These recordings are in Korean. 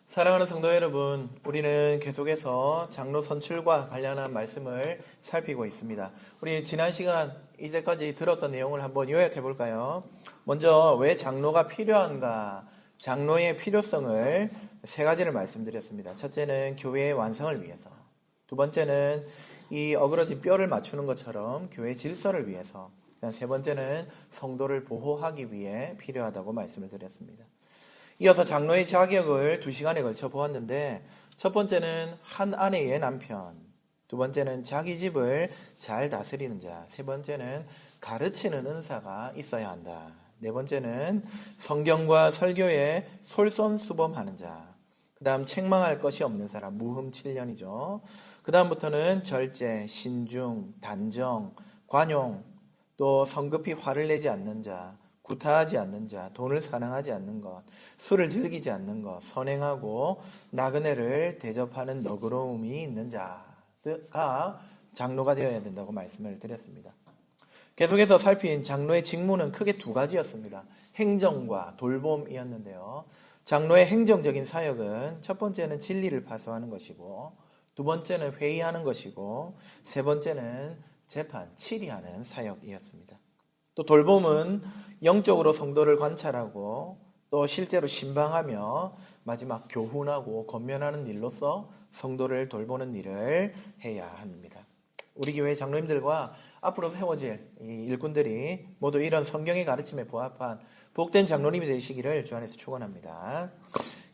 사랑하는 성도 여러분, 우리는 계속해서 장로 선출과 관련한 말씀을 살피고 있습니다. 우리 지난 시간 이제까지 들었던 내용을 한번 요약해 볼까요? 먼저 왜 장로가 필요한가? 장로의 필요성을 세 가지를 말씀드렸습니다. 첫째는 교회의 완성을 위해서, 두 번째는 이 어그러진 뼈를 맞추는 것처럼 교회 질서를 위해서, 세 번째는 성도를 보호하기 위해 필요하다고 말씀을 드렸습니다. 이어서 장로의 자격을 2시간에 걸쳐 보았는데, 첫 번째는 한 아내의 남편, 두 번째는 자기 집을 잘 다스리는 자, 세 번째는 가르치는 은사가 있어야 한다, 네 번째는 성경과 설교에 솔선수범하는 자, 그 다음 책망할 것이 없는 사람, 무흠7년이죠. 그 다음부터는 절제, 신중, 단정, 관용, 또 성급히 화를 내지 않는 자, 구타하지 않는 자, 돈을 사랑하지 않는 것, 술을 즐기지 않는 것, 선행하고 나그네를 대접하는 너그러움이 있는 자가 장로가 되어야 된다고 말씀을 드렸습니다. 계속해서 살핀 장로의 직무는 크게 두 가지였습니다. 행정과 돌봄이었는데요. 장로의 행정적인 사역은 첫 번째는 진리를 파수하는 것이고, 두 번째는 회의하는 것이고, 세 번째는 재판, 치리하는 사역이었습니다. 또 돌봄은 영적으로 성도를 관찰하고 또 실제로 신방하며 마지막 교훈하고 권면하는 일로서 성도를 돌보는 일을 해야 합니다. 우리 교회 장로님들과 앞으로 세워질 이 일꾼들이 모두 이런 성경의 가르침에 부합한 복된 장로님이 되시기를 주 안에서 축원합니다.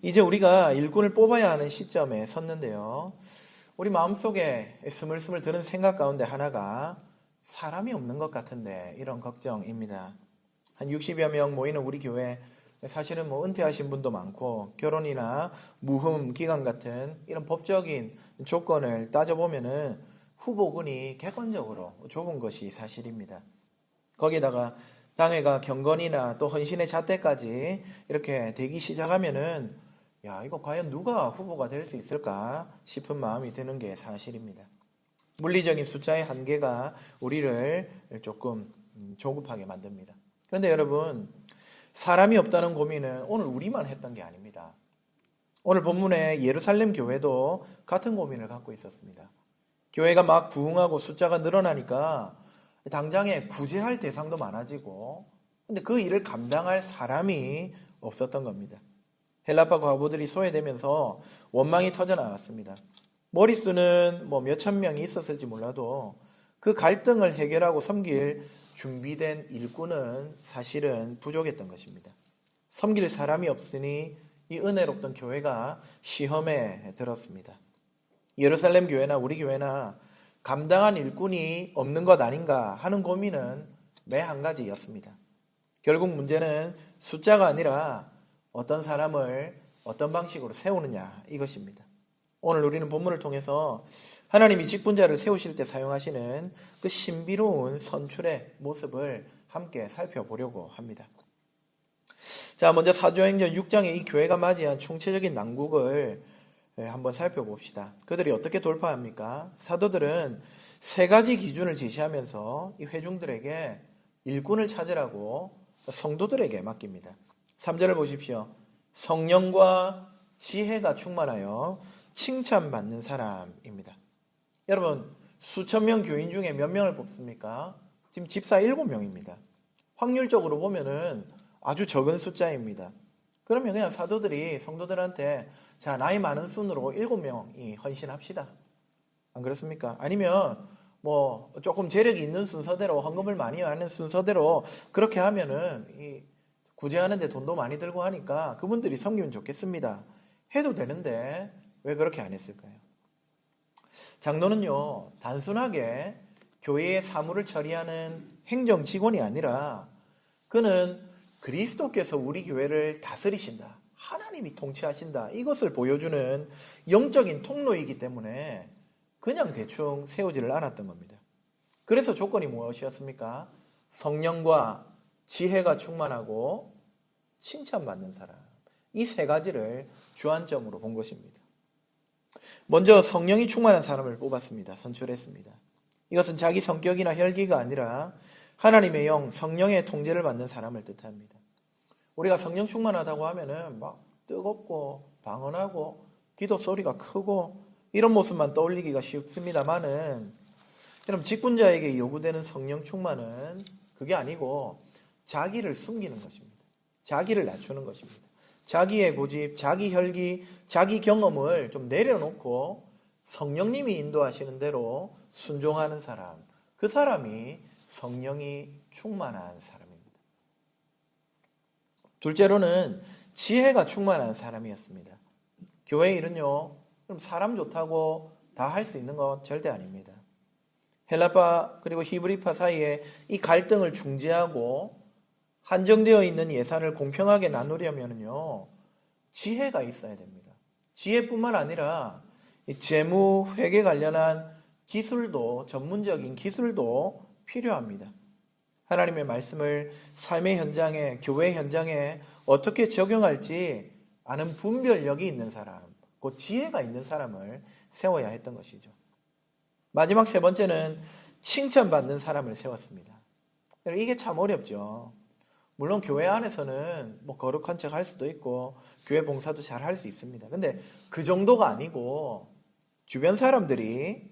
이제 우리가 일꾼을 뽑아야 하는 시점에 섰는데요. 우리 마음속에 스물스물 드는 생각 가운데 하나가 사람이 없는 것 같은데, 이런 걱정입니다. 한 60여 명 모이는 우리 교회, 사실은 은퇴하신 분도 많고 결혼이나 무흠 기간 같은 이런 법적인 조건을 따져보면은 후보군이 객관적으로 좁은 것이 사실입니다. 거기다가 당회가 경건이나 또 헌신의 잣대까지 이렇게 되기 시작하면은 이거 과연 누가 후보가 될 수 있을까 싶은 마음이 드는 게 사실입니다. 물리적인 숫자의 한계가 우리를 조금 조급하게 만듭니다. 그런데 여러분, 사람이 없다는 고민은 오늘 우리만 했던 게 아닙니다. 오늘 본문에 예루살렘 교회도 같은 고민을 갖고 있었습니다. 교회가 막 부흥하고 숫자가 늘어나니까 당장에 구제할 대상도 많아지고, 근데 그 일을 감당할 사람이 없었던 겁니다. 헬라파 과부들이 소외되면서 원망이 터져나왔습니다. 머릿수는 몇천 명이 있었을지 몰라도 그 갈등을 해결하고 섬길 준비된 일꾼은 사실은 부족했던 것입니다. 섬길 사람이 없으니 이 은혜롭던 교회가 시험에 들었습니다. 예루살렘 교회나 우리 교회나 감당한 일꾼이 없는 것 아닌가 하는 고민은 매 한 가지였습니다. 결국 문제는 숫자가 아니라 어떤 사람을 어떤 방식으로 세우느냐, 이것입니다. 오늘 우리는 본문을 통해서 하나님이 직분자를 세우실 때 사용하시는 그 신비로운 선출의 모습을 함께 살펴보려고 합니다. 자, 먼저 사도행전 6장에 이 교회가 맞이한 총체적인 난국을 한번 살펴봅시다. 그들이 어떻게 돌파합니까? 사도들은 세 가지 기준을 제시하면서 이 회중들에게 일꾼을 찾으라고 성도들에게 맡깁니다. 3절을 보십시오. 성령과 지혜가 충만하여 칭찬받는 사람입니다. 여러분, 수천 명 교인 중에 몇 명을 뽑습니까? 지금 집사 7명입니다. 확률적으로 보면은 아주 적은 숫자입니다. 그러면 그냥 사도들이 성도들한테 자, 나이 많은 순으로 7명이 헌신합시다. 안 그렇습니까? 아니면 조금 재력이 있는 순서대로, 헌금을 많이 하는 순서대로 그렇게 하면은 구제하는데 돈도 많이 들고 하니까 그분들이 섬기면 좋겠습니다. 해도 되는데 왜 그렇게 안 했을까요? 장로는요, 단순하게 교회의 사무를 처리하는 행정 직원이 아니라 그는 그리스도께서 우리 교회를 다스리신다, 하나님이 통치하신다, 이것을 보여주는 영적인 통로이기 때문에 그냥 대충 세우지를 않았던 겁니다. 그래서 조건이 무엇이었습니까? 성령과 지혜가 충만하고 칭찬받는 사람, 이 세 가지를 주안점으로 본 것입니다. 먼저 성령이 충만한 사람을 뽑았습니다. 선출했습니다. 이것은 자기 성격이나 혈기가 아니라 하나님의 영, 성령의 통제를 받는 사람을 뜻합니다. 우리가 성령 충만하다고 하면은 막 뜨겁고 방언하고 기도 소리가 크고 이런 모습만 떠올리기가 쉽습니다만은 여러분 직분자에게 요구되는 성령 충만은 그게 아니고 자기를 숨기는 것입니다. 자기를 낮추는 것입니다. 자기의 고집, 자기 혈기, 자기 경험을 좀 내려놓고 성령님이 인도하시는 대로 순종하는 사람, 그 사람이 성령이 충만한 사람입니다. 둘째로는 지혜가 충만한 사람이었습니다. 교회 일은요, 그럼 사람 좋다고 다 할 수 있는 건 절대 아닙니다. 헬라파 그리고 히브리파 사이에 이 갈등을 중재하고 한정되어 있는 예산을 공평하게 나누려면요, 지혜가 있어야 됩니다. 지혜뿐만 아니라 재무, 회계 관련한 기술도, 전문적인 기술도 필요합니다. 하나님의 말씀을 삶의 현장에, 교회 현장에 어떻게 적용할지 아는 분별력이 있는 사람, 그 지혜가 있는 사람을 세워야 했던 것이죠. 마지막 세 번째는 칭찬받는 사람을 세웠습니다. 이게 참 어렵죠. 물론 교회 안에서는 뭐 거룩한 척 할 수도 있고 교회 봉사도 잘 할 수 있습니다. 근데 그 정도가 아니고 주변 사람들이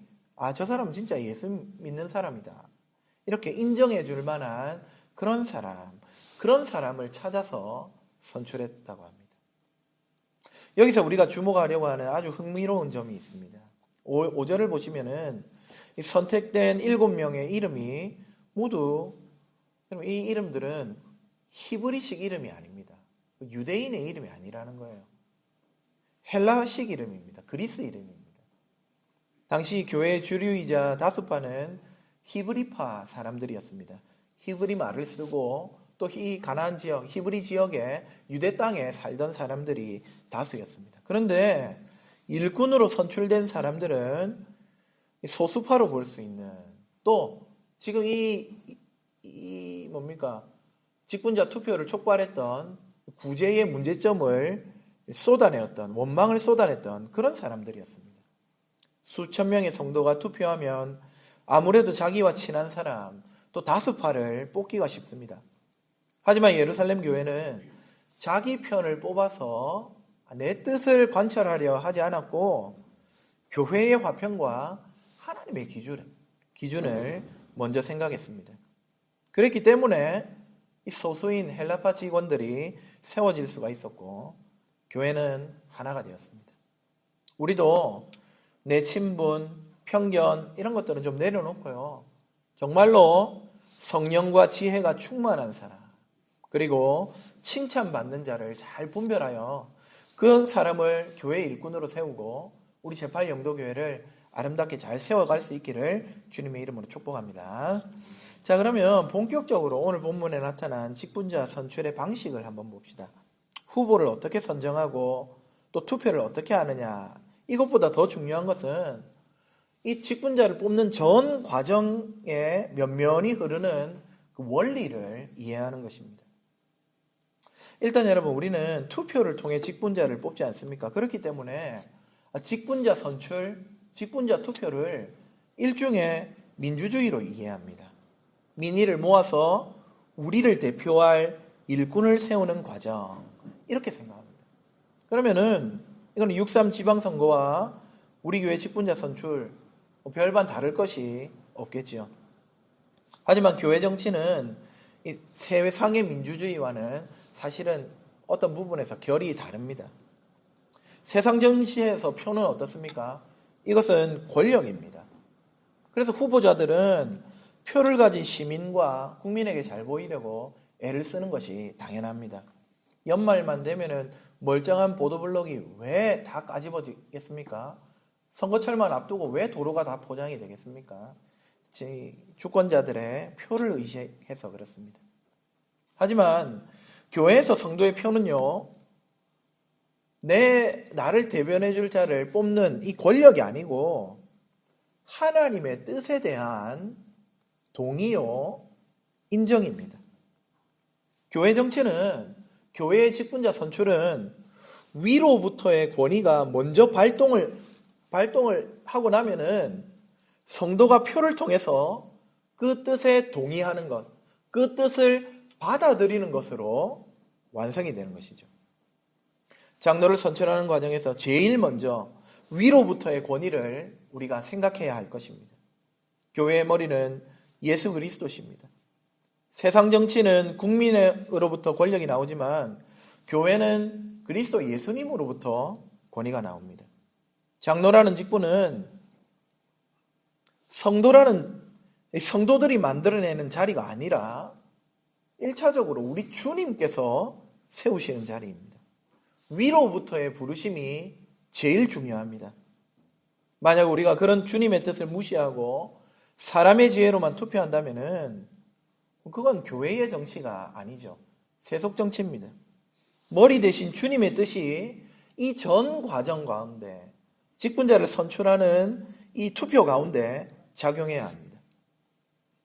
저 사람은 진짜 예수 믿는 사람이다, 이렇게 인정해 줄 만한 그런 사람을 찾아서 선출했다고 합니다. 여기서 우리가 주목하려고 하는 아주 흥미로운 점이 있습니다. 5절을 보시면은 이 선택된 7명의 이름이 모두, 이 이름들은 히브리식 이름이 아닙니다. 유대인의 이름이 아니라는 거예요. 헬라식 이름입니다. 그리스 이름입니다. 당시 교회의 주류이자 다수파는 히브리파 사람들이었습니다. 히브리 말을 쓰고 또 이 가나안 지역, 히브리 지역의 유대 땅에 살던 사람들이 다수였습니다. 그런데 일꾼으로 선출된 사람들은 소수파로 볼 수 있는, 또 지금 직분자 투표를 촉발했던 구제의 문제점을 쏟아내었던, 원망을 쏟아냈던 그런 사람들이었습니다. 수천 명의 성도가 투표하면 아무래도 자기와 친한 사람, 또 다수파를 뽑기가 쉽습니다. 하지만 예루살렘 교회는 자기 편을 뽑아서 내 뜻을 관철하려 하지 않았고 교회의 화평과 하나님의 기준을 먼저 생각했습니다. 그랬기 때문에 이 소수인 헬라파 직원들이 세워질 수가 있었고 교회는 하나가 되었습니다. 우리도 내 친분, 편견 이런 것들은 좀 내려놓고요, 정말로 성령과 지혜가 충만한 사람, 그리고 칭찬받는 자를 잘 분별하여 그 사람을 교회 일꾼으로 세우고 우리 제8영도교회를 아름답게 잘 세워갈 수 있기를 주님의 이름으로 축복합니다. 자, 그러면 본격적으로 오늘 본문에 나타난 직분자 선출의 방식을 한번 봅시다. 후보를 어떻게 선정하고 또 투표를 어떻게 하느냐, 이것보다 더 중요한 것은 이 직분자를 뽑는 전 과정에 면면이 흐르는 그 원리를 이해하는 것입니다. 일단 여러분, 우리는 투표를 통해 직분자를 뽑지 않습니까? 그렇기 때문에 직분자 선출, 직분자 투표를 일종의 민주주의로 이해합니다. 민의를 모아서 우리를 대표할 일꾼을 세우는 과정, 이렇게 생각합니다. 그러면은 이거는 6.3 지방선거와 우리 교회 직분자 선출 별반 다를 것이 없겠지요. 하지만 교회 정치는 이 세상의 민주주의와는 사실은 어떤 부분에서 결이 다릅니다. 세상 정치에서 표는 어떻습니까? 이것은 권력입니다. 그래서 후보자들은 표를 가진 시민과 국민에게 잘 보이려고 애를 쓰는 것이 당연합니다. 연말만 되면은 멀쩡한 보도블록이 왜 다 까집어지겠습니까? 선거철만 앞두고 왜 도로가 다 포장이 되겠습니까? 주권자들의 표를 의식해서 그렇습니다. 하지만 교회에서 성도의 표는요, 나를 대변해 줄 자를 뽑는 이 권력이 아니고 하나님의 뜻에 대한 동의요, 인정입니다. 교회 정치는, 교회의 직분자 선출은 위로부터의 권위가 먼저 발동을 하고 나면은 성도가 표를 통해서 그 뜻에 동의하는 것, 그 뜻을 받아들이는 것으로 완성이 되는 것이죠. 장로를 선출하는 과정에서 제일 먼저 위로부터의 권위를 우리가 생각해야 할 것입니다. 교회의 머리는 예수 그리스도십니다. 세상 정치는 국민으로부터 권력이 나오지만 교회는 그리스도 예수님으로부터 권위가 나옵니다. 장로라는 직분은 성도들이 만들어내는 자리가 아니라 1차적으로 우리 주님께서 세우시는 자리입니다. 위로부터의 부르심이 제일 중요합니다. 만약 우리가 그런 주님의 뜻을 무시하고 사람의 지혜로만 투표한다면은 그건 교회의 정치가 아니죠. 세속 정치입니다. 머리 대신 주님의 뜻이 이 전 과정 가운데 직분자를 선출하는 이 투표 가운데 작용해야 합니다.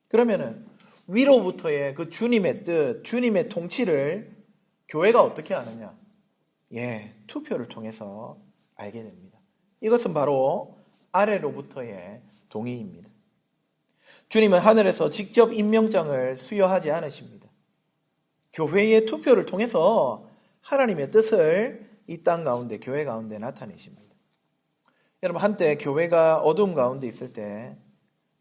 그러면은 위로부터의 그 주님의 뜻, 주님의 통치를 교회가 어떻게 아느냐? 투표를 통해서 알게 됩니다. 이것은 바로 아래로부터의 동의입니다. 주님은 하늘에서 직접 임명장을 수여하지 않으십니다. 교회의 투표를 통해서 하나님의 뜻을 이 땅 가운데, 교회 가운데 나타내십니다. 여러분, 한때 교회가 어두움 가운데 있을 때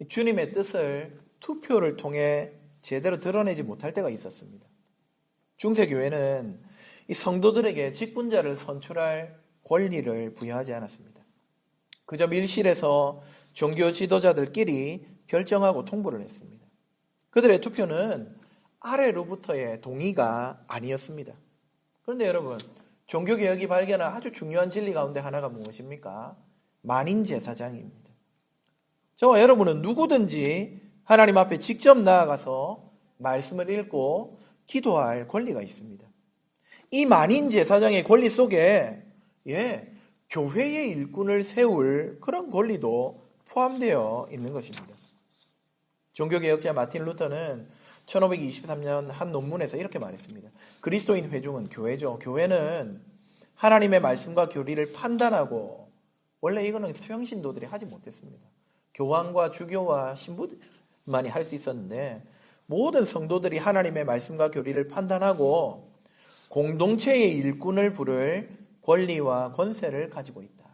주님의 뜻을 투표를 통해 제대로 드러내지 못할 때가 있었습니다. 중세교회는 이 성도들에게 직분자를 선출할 권리를 부여하지 않았습니다. 그저 밀실에서 종교 지도자들끼리 결정하고 통보를 했습니다. 그들의 투표는 아래로부터의 동의가 아니었습니다. 그런데 여러분, 종교개혁이 발견한 아주 중요한 진리 가운데 하나가 무엇입니까? 만인제사장입니다. 저와 여러분은 누구든지 하나님 앞에 직접 나아가서 말씀을 읽고 기도할 권리가 있습니다. 이 만인제사장의 권리 속에 교회의 일꾼을 세울 그런 권리도 포함되어 있는 것입니다. 종교개혁자 마틴 루터는 1523년 한 논문에서 이렇게 말했습니다. 그리스도인 회중은 교회죠. 교회는 하나님의 말씀과 교리를 판단하고, 원래 이거는 평신도들이 하지 못했습니다. 교황과 주교와 신부만이 할 수 있었는데 모든 성도들이 하나님의 말씀과 교리를 판단하고 공동체의 일꾼을 부를 권리와 권세를 가지고 있다.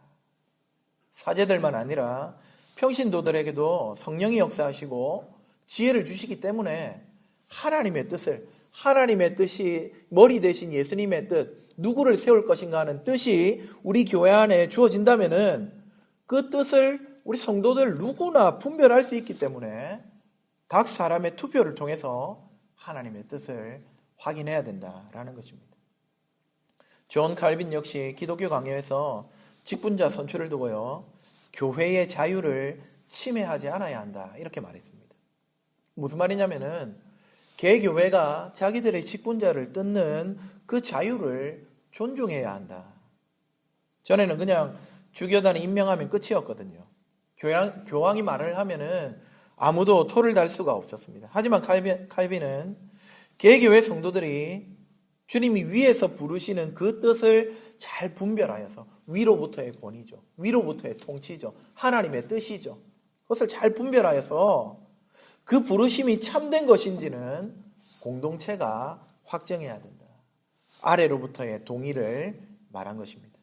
사제들만 아니라 평신도들에게도 성령이 역사하시고 지혜를 주시기 때문에 하나님의 뜻이 머리 대신 예수님의 뜻, 누구를 세울 것인가 하는 뜻이 우리 교회 안에 주어진다면은 그 뜻을 우리 성도들 누구나 분별할 수 있기 때문에 각 사람의 투표를 통해서 하나님의 뜻을 확인해야 된다라는 것입니다. 존 칼빈 역시 기독교 강요에서 직분자 선출을 두고요, 교회의 자유를 침해하지 않아야 한다, 이렇게 말했습니다. 무슨 말이냐면은 개교회가 자기들의 직분자를 뜯는 그 자유를 존중해야 한다. 전에는 그냥 주교단이 임명하면 끝이었거든요. 교황이 말을 하면은 아무도 토를 달 수가 없었습니다. 하지만 칼빈은 개교회 성도들이 주님이 위에서 부르시는 그 뜻을 잘 분별하여서, 위로부터의 권위죠, 위로부터의 통치죠, 하나님의 뜻이죠, 그것을 잘 분별하여서 그 부르심이 참된 것인지는 공동체가 확정해야 된다. 아래로부터의 동의를 말한 것입니다.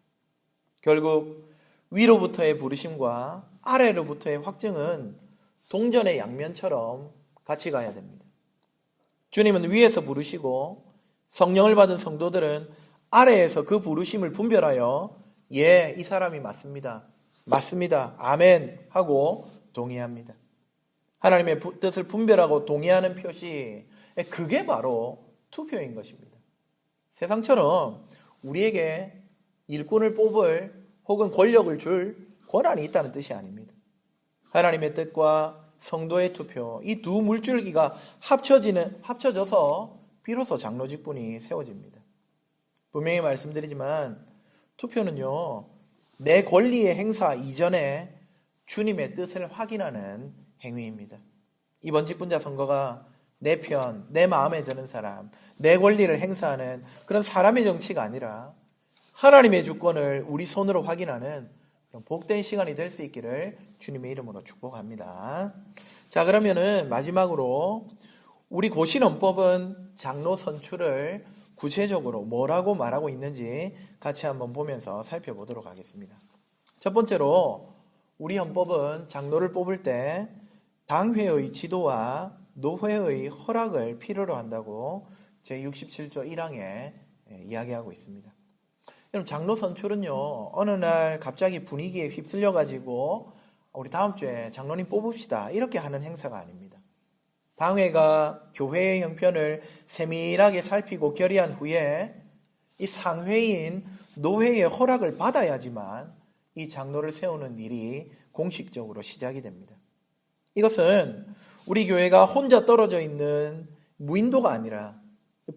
결국 위로부터의 부르심과 아래로부터의 확증은 동전의 양면처럼 같이 가야 됩니다. 주님은 위에서 부르시고 성령을 받은 성도들은 아래에서 그 부르심을 분별하여 이 사람이 맞습니다, 아멘 하고 동의합니다. 하나님의 뜻을 분별하고 동의하는 표시, 그게 바로 투표인 것입니다. 세상처럼 우리에게 일꾼을 뽑을 혹은 권력을 줄 권한이 있다는 뜻이 아닙니다. 하나님의 뜻과 성도의 투표, 이 두 물줄기가 합쳐져서 비로소 장로 직분이 세워집니다. 분명히 말씀드리지만 투표는요, 내 권리의 행사 이전에 주님의 뜻을 확인하는 행위입니다. 이번 직분자 선거가 내 편, 내 마음에 드는 사람, 내 권리를 행사하는 그런 사람의 정치가 아니라 하나님의 주권을 우리 손으로 확인하는 그런 복된 시간이 될 수 있기를 주님의 이름으로 축복합니다. 자, 그러면은 마지막으로 우리 고신헌법은 장로 선출을 구체적으로 뭐라고 말하고 있는지 같이 한번 보면서 살펴보도록 하겠습니다. 첫 번째로 우리 헌법은 장로를 뽑을 때 당회의 지도와 노회의 허락을 필요로 한다고 제67조 1항에 이야기하고 있습니다. 그럼 장로 선출은요, 어느 날 갑자기 분위기에 휩쓸려 가지고 우리 다음 주에 장로님 뽑읍시다 이렇게 하는 행사가 아닙니다. 당회가 교회의 형편을 세밀하게 살피고 결의한 후에 이 상회인 노회의 허락을 받아야지만 이 장로를 세우는 일이 공식적으로 시작이 됩니다. 이것은 우리 교회가 혼자 떨어져 있는 무인도가 아니라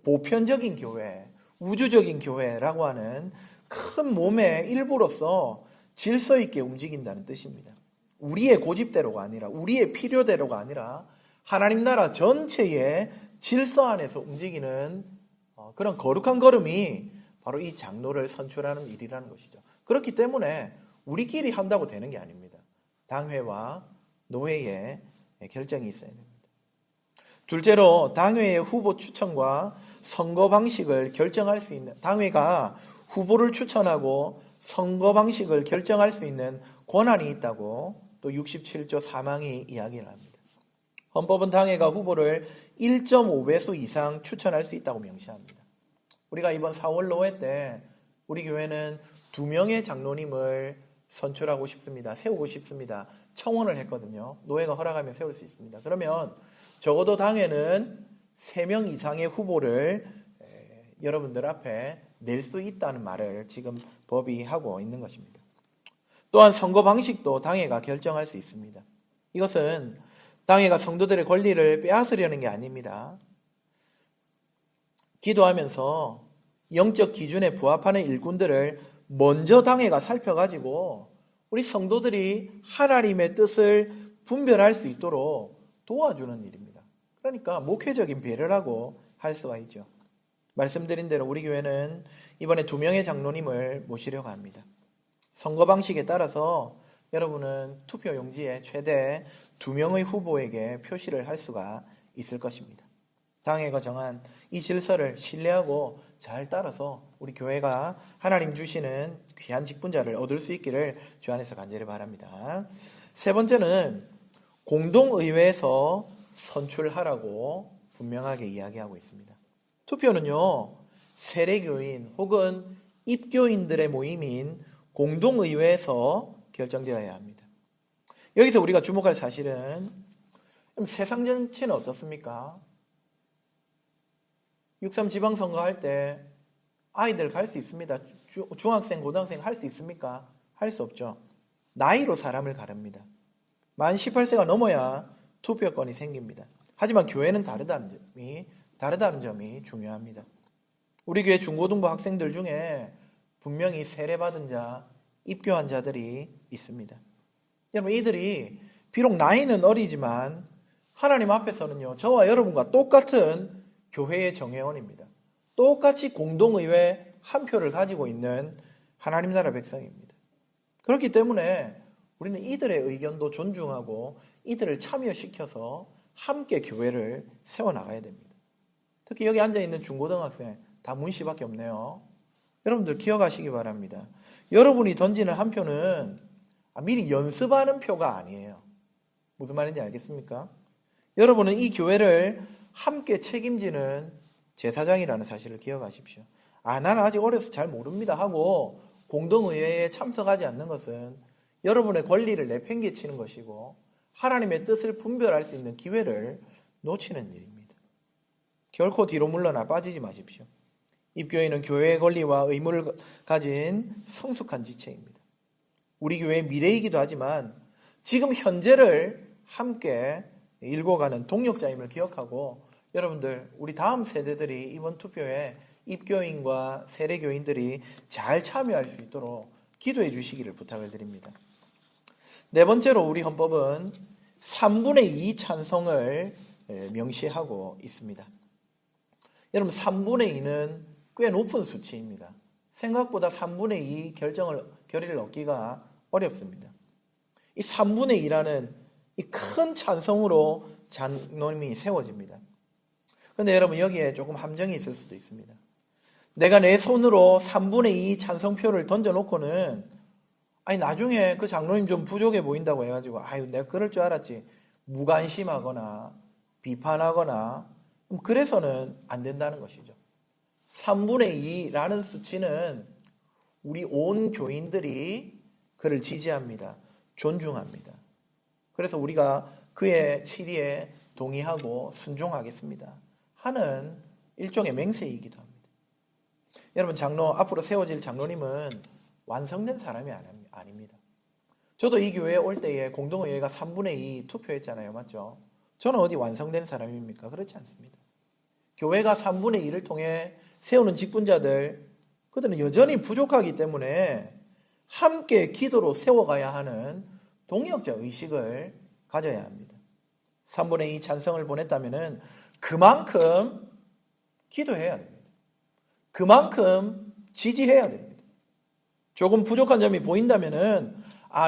보편적인 교회, 우주적인 교회라고 하는 큰 몸의 일부로서 질서 있게 움직인다는 뜻입니다. 우리의 고집대로가 아니라, 우리의 필요대로가 아니라 하나님 나라 전체의 질서 안에서 움직이는 그런 거룩한 걸음이 바로 이 장로를 선출하는 일이라는 것이죠. 그렇기 때문에 우리끼리 한다고 되는 게 아닙니다. 당회와 노회의 결정이 있어야 됩니다. 둘째로 당회의 후보 추천과 선거 방식을 결정할 수 있는, 당회가 후보를 추천하고 선거 방식을 결정할 수 있는 권한이 있다고 또 67조 3항이 이야기를 합니다. 헌법은 당회가 후보를 1.5배수 이상 추천할 수 있다고 명시합니다. 우리가 이번 4월 노회 때 우리 교회는 2명의 장로님을 선출하고 싶습니다. 세우고 싶습니다. 청원을 했거든요. 노회가 허락하면 세울 수 있습니다. 그러면 적어도 당회는 3명 이상의 후보를 여러분들 앞에 낼 수 있다는 말을 지금 법이 하고 있는 것입니다. 또한 선거 방식도 당회가 결정할 수 있습니다. 이것은 당회가 성도들의 권리를 빼앗으려는 게 아닙니다. 기도하면서 영적 기준에 부합하는 일꾼들을 먼저 당회가 살펴가지고 우리 성도들이 하나님의 뜻을 분별할 수 있도록 도와주는 일입니다. 그러니까 목회적인 배려라고 할 수가 있죠. 말씀드린 대로 우리 교회는 이번에 2명의 장로님을 모시려고 합니다. 선거 방식에 따라서 여러분은 투표 용지에 최대 2명의 후보에게 표시를 할 수가 있을 것입니다. 당회가 정한 이 질서를 신뢰하고 잘 따라서 우리 교회가 하나님 주시는 귀한 직분자를 얻을 수 있기를 주 안에서 간절히 바랍니다. 세 번째는 공동의회에서 선출하라고 분명하게 이야기하고 있습니다. 투표는요, 세례교인 혹은 입교인들의 모임인 공동의회에서 결정되어야 합니다. 여기서 우리가 주목할 사실은 세상 전체는 어떻습니까? 6.3 지방선거 할 때 아이들 갈 수 있습니다. 중학생, 고등학생 할 수 있습니까? 할 수 없죠. 나이로 사람을 가릅니다. 만 18세가 넘어야 투표권이 생깁니다. 하지만 교회는 다르다는 점이 중요합니다. 우리 교회 중고등부 학생들 중에 분명히 세례받은 자, 입교한 자들이 있습니다. 여러분, 이들이 비록 나이는 어리지만 하나님 앞에서는요, 저와 여러분과 똑같은 교회의 정회원입니다. 똑같이 공동의회 한 표를 가지고 있는 하나님 나라 백성입니다. 그렇기 때문에 우리는 이들의 의견도 존중하고 이들을 참여시켜서 함께 교회를 세워나가야 됩니다. 특히 여기 앉아있는 중고등학생 다 문씨밖에 없네요. 여러분들 기억하시기 바랍니다. 여러분이 던지는 한 표는 미리 연습하는 표가 아니에요. 무슨 말인지 알겠습니까? 여러분은 이 교회를 함께 책임지는 제사장이라는 사실을 기억하십시오. 나는 아직 어려서 잘 모릅니다 하고 공동의회에 참석하지 않는 것은 여러분의 권리를 내팽개치는 것이고 하나님의 뜻을 분별할 수 있는 기회를 놓치는 일입니다. 결코 뒤로 물러나 빠지지 마십시오. 입교회는 교회의 권리와 의무를 가진 성숙한 지체입니다. 우리 교회의 미래이기도 하지만 지금 현재를 함께 일궈가는 동력자임을 기억하고 여러분들, 우리 다음 세대들이 이번 투표에 입교인과 세례교인들이 잘 참여할 수 있도록 기도해 주시기를 부탁을 드립니다. 네 번째로 우리 헌법은 3분의 2 찬성을 명시하고 있습니다. 여러분, 3분의 2는 꽤 높은 수치입니다. 생각보다 3분의 2 결의를 얻기가 어렵습니다. 이 3분의 2라는 이 큰 찬성으로 장로님이 세워집니다. 그런데 여러분, 여기에 조금 함정이 있을 수도 있습니다. 내가 내 손으로 3분의 2 찬성표를 던져놓고는 아니 나중에 그 장로님 좀 부족해 보인다고 해가지고 아유 내가 그럴 줄 알았지 무관심하거나 비판하거나 그래서는 안 된다는 것이죠. 3분의 2라는 수치는 우리 온 교인들이 그를 지지합니다. 존중합니다. 그래서 우리가 그의 치리에 동의하고 순종하겠습니다 하는 일종의 맹세이기도 합니다. 여러분 앞으로 세워질 장로님은 완성된 사람이 아닙니다. 저도 이 교회에 올 때에 공동의회가 3분의 2 투표했잖아요. 맞죠? 저는 어디 완성된 사람입니까? 그렇지 않습니다. 교회가 3분의 2를 통해 세우는 직분자들, 그들은 여전히 부족하기 때문에 함께 기도로 세워가야 하는 동역자 의식을 가져야 합니다. 3분의 2 찬성을 보냈다면 그만큼 기도해야 됩니다. 그만큼 지지해야 됩니다. 조금 부족한 점이 보인다면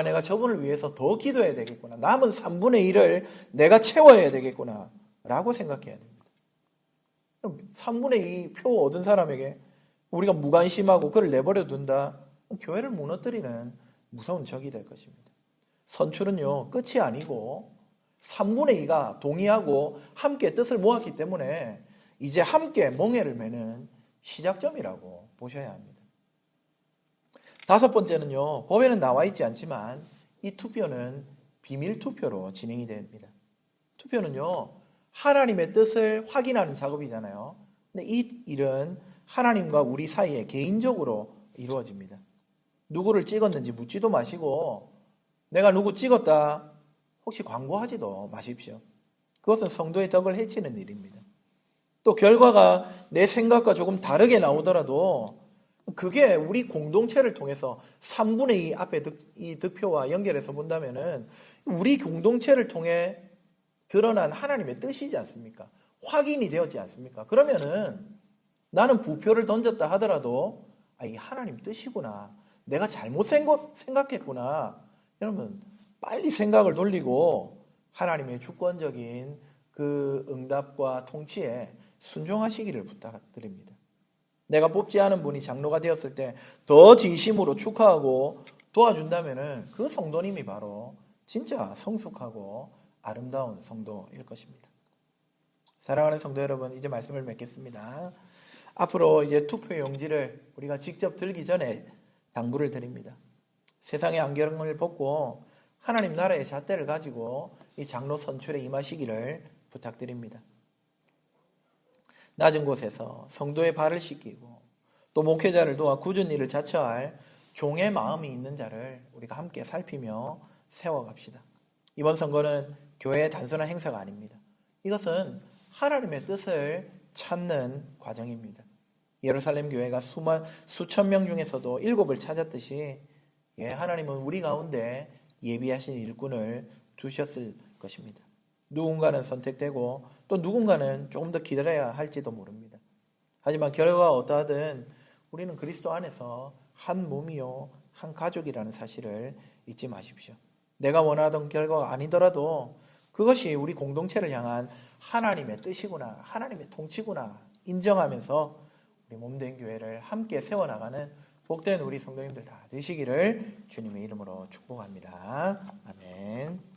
내가 저분을 위해서 더 기도해야 되겠구나. 남은 3분의 1을 내가 채워야 되겠구나 라고 생각해야 됩니다. 3분의 2 표 얻은 사람에게 우리가 무관심하고 그를 내버려 둔다. 교회를 무너뜨리는 무서운 적이 될 것입니다. 선출은요 끝이 아니고 3분의 2가 동의하고 함께 뜻을 모았기 때문에 이제 함께 멍에를 매는 시작점이라고 보셔야 합니다. 5번째는요, 법에는 나와 있지 않지만 이 투표는 비밀 투표로 진행이 됩니다. 투표는요, 하나님의 뜻을 확인하는 작업이잖아요. 근데 이 일은 하나님과 우리 사이에 개인적으로 이루어집니다. 누구를 찍었는지 묻지도 마시고 내가 누구 찍었다 혹시 광고하지도 마십시오. 그것은 성도의 덕을 해치는 일입니다. 또 결과가 내 생각과 조금 다르게 나오더라도 그게 우리 공동체를 통해서 3분의 2 앞에 이 득표와 연결해서 본다면은 우리 공동체를 통해 드러난 하나님의 뜻이지 않습니까? 확인이 되었지 않습니까? 그러면은 나는 부표를 던졌다 하더라도 이 하나님 뜻이구나. 내가 잘못 생각했구나. 여러분 빨리 생각을 돌리고 하나님의 주권적인 그 응답과 통치에 순종하시기를 부탁드립니다. 내가 뽑지 않은 분이 장로가 되었을 때 더 진심으로 축하하고 도와준다면은 그 성도님이 바로 진짜 성숙하고 아름다운 성도일 것입니다. 사랑하는 성도 여러분, 이제 말씀을 맺겠습니다. 앞으로 이제 투표 용지를 우리가 직접 들기 전에 당부를 드립니다. 세상의 안경을 벗고 하나님 나라의 잣대를 가지고 이 장로 선출에 임하시기를 부탁드립니다. 낮은 곳에서 성도의 발을 씻기고 또 목회자를 도와 굳은 일을 자처할 종의 마음이 있는 자를 우리가 함께 살피며 세워갑시다. 이번 선거는 교회의 단순한 행사가 아닙니다. 이것은 하나님의 뜻을 찾는 과정입니다. 예루살렘 교회가 수천 명 중에서도 7을 찾았듯이 하나님은 우리 가운데 예비하신 일꾼을 두셨을 것입니다. 누군가는 선택되고 또 누군가는 조금 더 기다려야 할지도 모릅니다. 하지만 결과가 어떠하든 우리는 그리스도 안에서 한 몸이요 한 가족이라는 사실을 잊지 마십시오. 내가 원하던 결과가 아니더라도 그것이 우리 공동체를 향한 하나님의 뜻이구나, 하나님의 통치구나 인정하면서 우리 몸된 교회를 함께 세워나가는 복된 우리 성도님들 다 되시기를 주님의 이름으로 축복합니다. 아멘.